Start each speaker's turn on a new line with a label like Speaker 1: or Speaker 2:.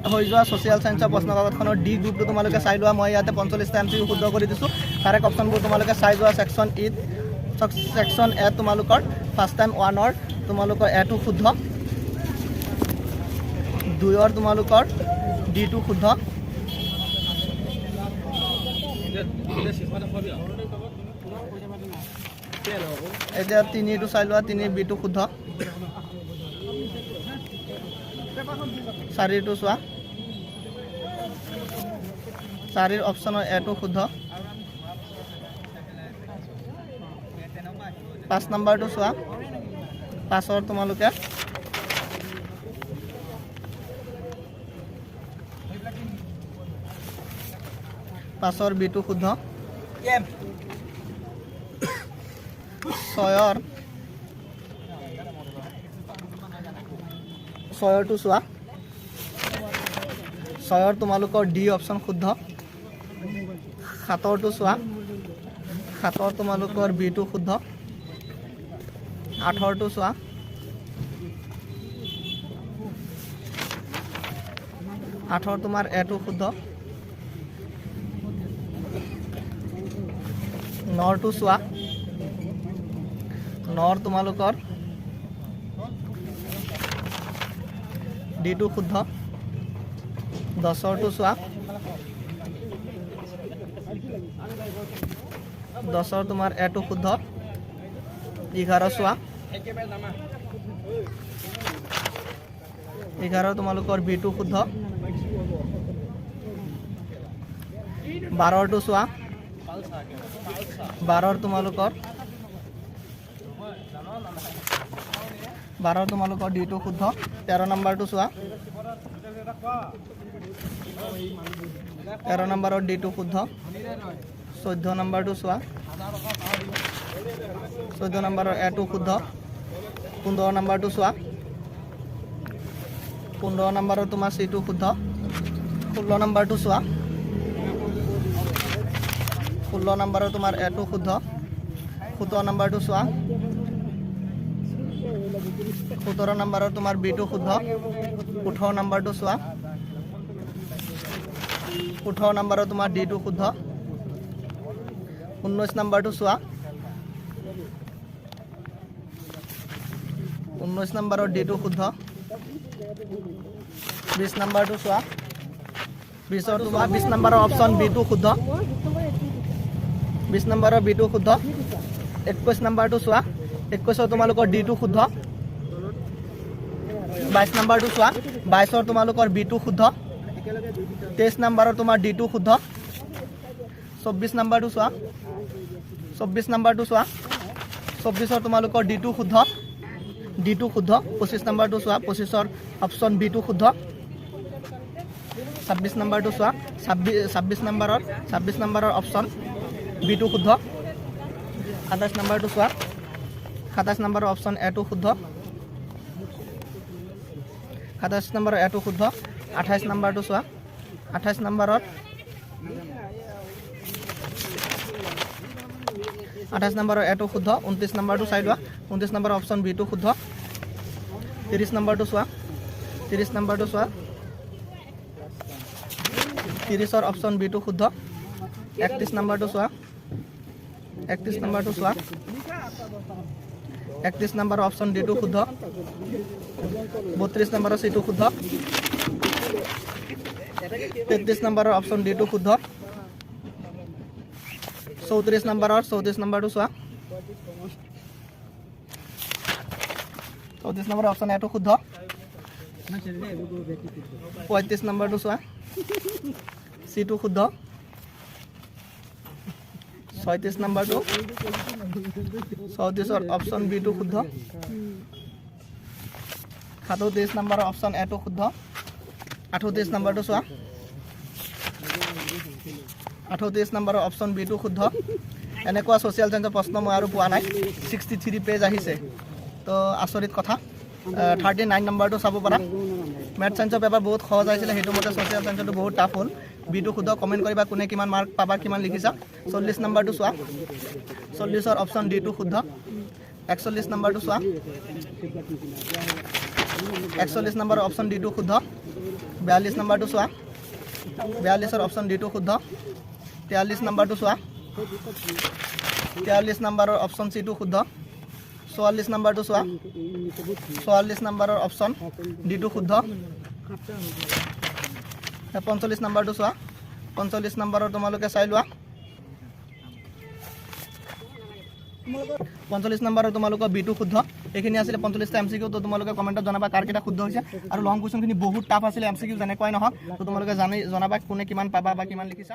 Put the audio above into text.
Speaker 1: হৈ যোৱা ছ'চিয়েল ছায়েন্সৰ প্ৰশ্নকাকতখনৰ ডি গ্ৰুপটো তোমালোকে চাই লোৱা। মই ইয়াতে 45টা এমচিকিউ শুদ্ধ কৰি দিছোঁ। কাৰেক্ট অপশ্যনবোৰ তোমালোকে চাই যোৱা। ছেকশ্যন এ তোমালোকৰ ফাৰ্ষ্ট টাইম 1ৰ তোমালোকৰ এটো শুদ্ধ, 2ৰ তোমালোকৰ ডিটো শুদ্ধ, এতিয়া 3টো চাই লোৱা। 3 বিটো শুদ্ধ, 4টো চোৱা। 4ৰ অপশ্যনৰ এটো শুদ্ধ, 5 নম্বৰটো চোৱা। 5ৰ তোমালোকে 5ৰ বিটো শুদ্ধ, 6ৰটো চোৱা। 6ৰ তোমালোকৰ ডি অপশ্যন শুদ্ধ, 7ৰটো চোৱা। 7ৰ তোমালোকৰ বিটো শুদ্ধ, 8ৰটো চোৱা। 8ৰ তোমাৰ এটো শুদ্ধ, 9ৰটো চোৱা। 9ৰ তোমালোকৰ ডিটো শুদ্ধ, 10ৰটো চোৱা। 10ৰ তোমাৰ এটো শুদ্ধ, 11 চোৱা। 11 তোমালোকৰ বিটো শুদ্ধ, 12ৰটো চোৱা। 12ৰ তোমালোকৰ 12ৰ তোমালোকৰ ডিটো শুদ্ধ, 13 নম্বৰটো চোৱা। 13 নম্বৰৰ ডিটো শুদ্ধ, 14 নম্বৰটো চোৱা। 14 নম্বৰৰ এটো শুদ্ধ, 15 নম্বৰটো চোৱা। 15 নম্বৰৰ তোমাৰ চিটো শুদ্ধ, 16 নম্বৰটো চোৱা। 16 নম্বৰৰ তোমাৰ এটো শুদ্ধ, 17 নম্বৰটো চোৱা। 17 নম্বৰৰ তোমাৰ বিটো শুদ্ধ, 18 নম্বৰটো চোৱা। 18 নম্বৰৰ তোমাৰ ডিটো শুদ্ধ, 19 নম্বৰটো চোৱা। 19 নম্বৰৰ ডিটো শুদ্ধ, 20 নম্বৰটো চোৱা। 20ৰ তোমাৰ 20 নম্বৰৰ অপশ্যন বিটো শুদ্ধ, 20 নম্বৰৰ বিটো শুদ্ধ। 21 নম্বৰটো চোৱা। 21ৰ তোমালোকৰ ডিটো শুদ্ধ, 22 নম্বৰটো চোৱা। 22ৰ তোমালোকৰ বিটো শুদ্ধ, 23 নম্বৰৰ তোমাৰ ডিটো শুদ্ধ। 24 নম্বৰটো চোৱা। 24 নম্বৰটো চোৱা। 24ৰ তোমালোকৰ ডিটো শুদ্ধ, ডিটো শুদ্ধ। 25 নম্বৰটো চোৱা। 25ৰ অপশ্যন বিটো শুদ্ধ। 26 নম্বৰটো চোৱা। 26 নম্বৰৰ অপশ্যন বিটো শুদ্ধ। 27 নম্বৰটো চোৱা। 27 নম্বৰৰ অপশ্যন এটো শুদ্ধ, 27 নম্বৰৰ এটো শুদ্ধ। 28 নম্বৰটো চোৱা। 28 নম্বৰৰ 28 নম্বৰৰ এটো শুদ্ধ। 29 নম্বৰটো চাই লোৱা। 29 নম্বৰৰ অপশ্যন বিটো শুদ্ধ। 30 নম্বৰটো চোৱা। 30 নম্বৰটো চোৱা। 30ৰ অপশ্যন বিটো শুদ্ধ। 31 নম্বৰটো চোৱা। 31 নম্বৰটো চোৱা। 31 নম্বৰৰ অপশ্যন ডিটো শুদ্ধ। 32 নম্বৰৰ চিটো শুদ্ধ। 33 নম্বৰৰ অপশ্যন ডিটো শুদ্ধ। 34 নম্বৰটো চোৱা। 34 নম্বৰৰ অপশ্যন এটো শুদ্ধ। 35 নম্বৰটো চোৱা। চিটো শুদ্ধ। 36 নম্বৰটো। 34ৰ অপশ্যন বিটো শুদ্ধ। 37 নম্বৰৰ অপশ্যন এটো শুদ্ধ। 38 নম্বৰটো চোৱা। 38 নম্বৰৰ অপশ্যন বিটো শুদ্ধ। এনেকুৱা ছ'চিয়েল ছায়েন্সৰ প্ৰশ্ন মই আৰু পোৱা নাই। 63 পেজ আহিছে, তো আচৰিত কথা। 39 নম্বৰটো চাব পাৰা। মেথ ছায়েন্সৰ পেপাৰ বহুত সহজ আহিছিলে, সেইটো মতে ছ'চিয়েল ছায়েন্সটো বহুত টাফ হ'ল। বিটো শুদ্ধ। কমেণ্ট কৰিবা কোনে কিমান মাৰ্ক পাবা, কিমান লিখিছা। 40 নম্বৰটো চোৱা। 40ৰ অপশ্যন ডিটো শুদ্ধ। 41 নম্বৰটো চোৱা। 41 নম্বৰৰ অপশ্যন ডিটো শুদ্ধ। 42 নম্বৰটো চোৱা 42ৰ অপশ্যন ডি টো শুদ্ধ 43 নম্বৰটো চোৱা 43 নম্বৰৰ অপশ্যন চি টো শুদ্ধ 44 নম্বৰটো চোৱা 44 নম্বৰৰ অপশ্যন ডি টো শুদ্ধ 45 নম্বৰটো চোৱা 45 নম্বৰৰ তোমালোকে চাই লোৱা 45 নম্বৰৰ তোমালোকৰ বি টো শুদ্ধ এইখিনি আছিলে 45টা এমসিকিউ তো তোমালোকে কমেন্টত জনাবা কাৰ কেইটা শুদ্ধ হৈছে আৰু লং কোৱেশ্চনখিনি বহুত টাফ আছিলে এমসিকিউ যেনেকুৱাই নহওক তো তোমালোকে জনাবা কোনে কিমান পাবা বা কিমান লিখিছা